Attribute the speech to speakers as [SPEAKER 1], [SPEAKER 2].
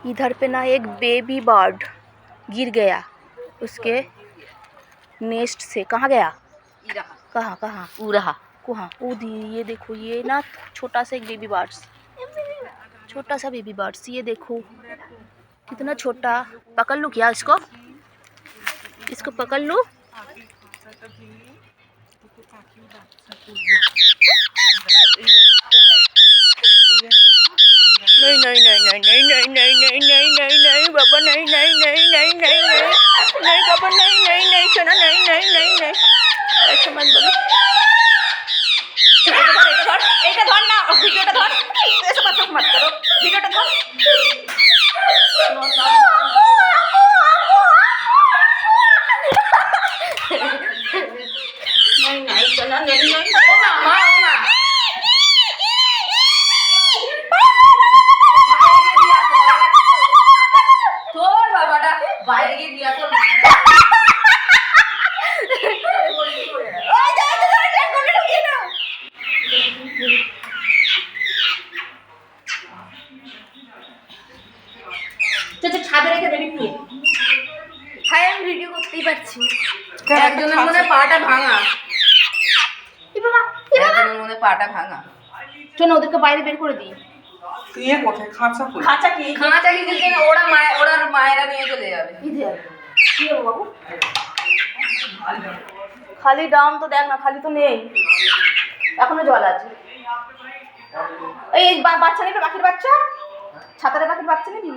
[SPEAKER 1] इधर पे ना एक बेबी बर्ड गिर गया उसके नेस्ट से। कहाँ गया? कहाँ कहाँ?
[SPEAKER 2] रहा
[SPEAKER 1] कहाँ? ये देखो, ये ना छोटा सा एक बेबी बर्ड्स, छोटा सा बेबी बर्ड्स, ये देखो कितना छोटा। पकड़ लूँ क्या इसको? इसको पकड़ लूँ? नहीं नहीं नहीं नहीं नहीं नहीं नहीं नहीं नहीं नहीं नहीं बाबा, नहीं नहीं नहीं नहीं नहीं नहीं नहीं बाबा, नहीं नहीं नहीं सोना, नहीं नहीं नहीं नहीं, ऐसा मत बोलो।
[SPEAKER 2] এটা ধর না, ভিডিওটা ধর, এসব কথা মত করো, ভিডিওটা ধর। नहीं नहीं सोना, नहीं नहीं, ओ मामा, ओ मामा। তোর বাবাটা বাইরে গিয়ে দিয়া তোর ছাদে রেখে দেবি কি?
[SPEAKER 1] হ্যাঁ আমি ভিডিও করতেই পারছি।
[SPEAKER 2] একজনের মনে পাটা ভাঙা, একজনের মনে পাটা ভাঙা।
[SPEAKER 1] চল না ওদেরকে বাইরে বের করে দিই।
[SPEAKER 3] ইয়ে কোথায়? খাঁচা কই?
[SPEAKER 2] খাঁচা কি দিচ্ছে না, ওরা মায়েরা নিয়ে চলে যাবে।
[SPEAKER 1] কি হলো বাবু? খালি ডাউন তো দেখ না, খালি তো নেই, এখনো জল আছে। এই বাচ্চা নেবে, পাখির বাচ্চা, ছাতারে পাখির বাচ্চা নেবি?